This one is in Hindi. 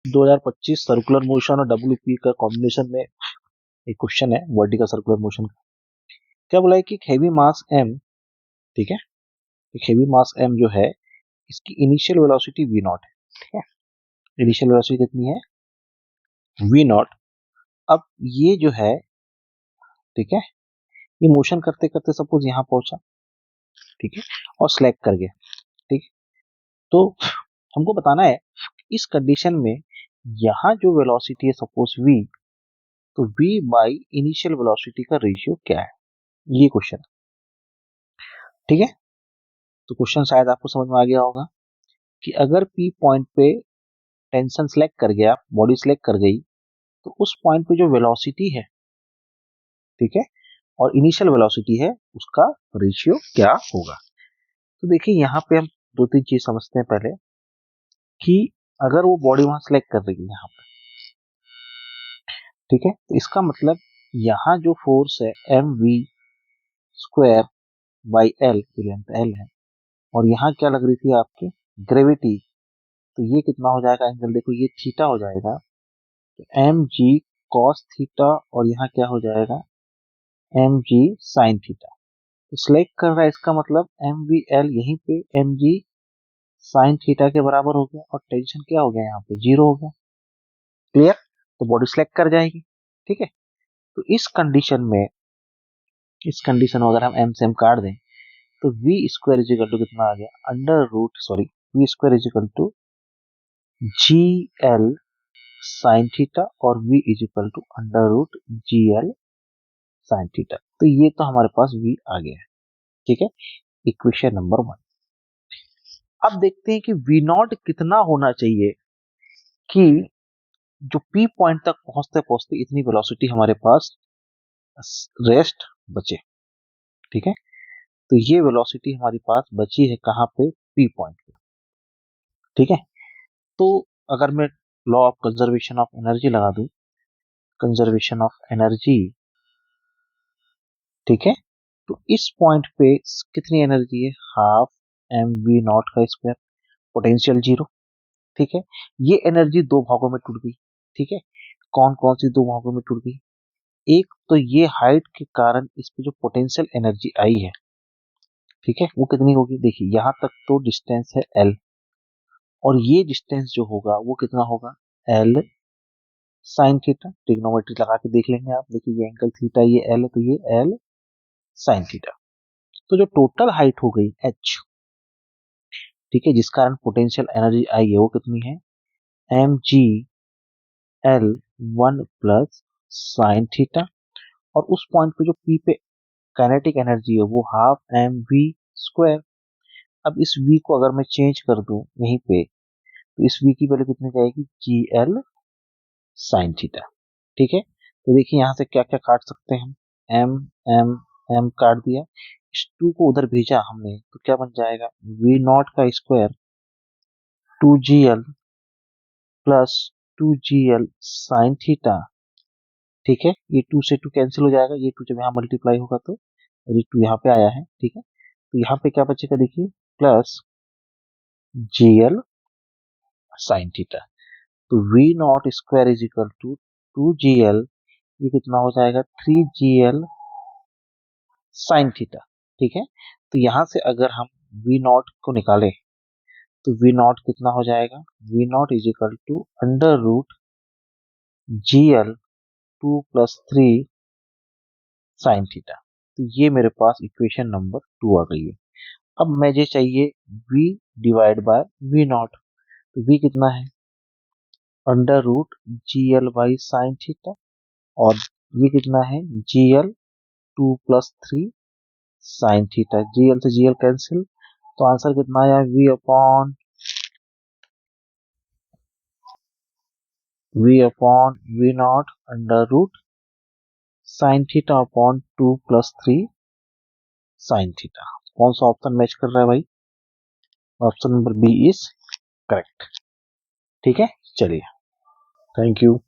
2025 सर्कुलर मोशन और डब्ल्यूपी का कॉम्बिनेशन में एक क्वेश्चन है वर्टिकल सर्कुलर मोशन का। क्या बोला है कि एक हेवी मास m, ठीक है, एक हेवी मास m जो है इसकी इनिशियल वेलोसिटी v नॉट है, ठीक है, इनिशियल वेलोसिटी कितनी है v नॉट। अब ये जो है, ठीक है, ये मोशन करते करते सपोज यहाँ पहुंचा, ठीक है, और स्लैक कर गया, ठीक है, तो हमको बताना है इस कंडीशन में यहाँ जो वेलोसिटी है सपोज v, तो v बाई इनिशियल वेलोसिटी का रेशियो क्या है, ये क्वेश्चन, ठीक है। तो क्वेश्चन शायद आपको समझ में आ गया होगा कि अगर P पॉइंट पे टेंशन सेलेक्ट कर गया, बॉडी सेलेक्ट कर गई, तो उस पॉइंट पे जो वेलोसिटी है, ठीक है, और इनिशियल वेलोसिटी है, उसका रेशियो क्या होगा। तो देखिए यहाँ पे हम दो तीन चीज समझते हैं पहले कि अगर वो बॉडी वहां सेलेक्ट कर रही है यहाँ पे, ठीक है, तो इसका मतलब यहाँ जो फोर्स है mv square by L, length L है, और यहाँ क्या लग रही थी आपकी ग्रेविटी, तो ये कितना हो जाएगा एंगल, देखो ये थीटा हो जाएगा, तो एम जी कॉस थीटा, और यहाँ क्या हो जाएगा एम जी साइन थीटा। तो सिलेक्ट कर रहा है, इसका मतलब एम वी एल यहीं पे एम जी साइन थीटा के बराबर हो गया, और टेंशन क्या हो गया यहाँ पे जीरो हो गया, क्लियर। तो बॉडी सिलेक्ट कर जाएगी, ठीक है। तो इस कंडीशन में अगर हम एम से एम काट दें, तो V square is equal to कितना आ गया under root, sorry, V square is equal to G L sine theta, और v is equal to under root G L sine theta. तो ये तो हमारे पास v आ गया है, ठीक है, इक्वेशन नंबर 1। अब देखते हैं कि v नॉट कितना होना चाहिए कि जो p पॉइंट तक पहुंचते पहुंचते इतनी वेलोसिटी हमारे पास रेस्ट बचे, ठीक है। तो ये वेलोसिटी हमारे पास बची है कहाँ पे, p पॉइंट पे, ठीक है। तो अगर मैं law of conservation of energy लगा दूं, कंजर्वेशन ऑफ एनर्जी, ठीक है, तो इस पॉइंट पे कितनी एनर्जी है, हाफ एम वी नॉट का स्क्वायर, पोटेंशियल जीरो, ठीक है। ये एनर्जी दो भागों में टूट गई, ठीक है। कौन कौन सी दो भागों में टूट गई, एक तो ये हाइट के कारण इस पे जो पोटेंशियल एनर्जी आई है, ठीक है, वो कितनी होगी, देखिए यहाँ तक तो डिस्टेंस है एल, और ये डिस्टेंस जो होगा वो कितना होगा एल साइन थीटा, ट्रिग्नोमेट्री लगा के देख लेंगे आप, देखिए ये एंगल थीटा, ये एल है, तो ये एल साइन थीटा। तो जो टोटल हाइट हो गई एच, ठीक है, जिस कारण पोटेंशियल एनर्जी आई है वो कितनी है M G L 1 plus sine theta, और उस पॉइंट पे जो पी पे काइनेटिक एनर्जी है वो हाफ एम वी स्क्वायर। अब इस v को अगर मैं चेंज कर दूं यहीं पे, तो इस v की वैल्यू कितनी जाएगी जी एल साइन थीटा, ठीक है। तो देखिए यहाँ से क्या क्या काट सकते हैं हम, एम एम एम काट दिया, इस 2 को उधर भेजा हमने, तो क्या बन जाएगा v नॉट का square 2gl plus 2gl sine theta, ठीक है। ये 2 से 2 कैंसिल हो जाएगा, ये 2 जब यहाँ मल्टीप्लाई होगा तो, और ये 2 यहाँ पे आया है, ठीक है। तो यहाँ पे क्या बचेगा देखिए प्लस gl साइन थीटा। तो v not square is equal to 2gl, ये कितना हो जाएगा 3gl साइन थीटा, ठीक है। तो यहाँ से अगर हम v नॉट को निकालें, तो v नॉट कितना हो जाएगा, v not is equal to under root gl 2 + 3 sine theta. तो ये मेरे पास इक्वेशन नंबर 2 आ गई है। अब मुझे चाहिए v divide by v not, तो v कितना है under root G L by sine theta, और ये कितना है G L 2 + 3 sine theta, G L से जी एल कैंसिल, तो आंसर कितना आया v not under root sine theta upon 2 + 3 sine theta. कौन सा ऑप्शन मैच कर रहा है भाई, option number B is correct, ठीक है। चलिए, थैंक यू।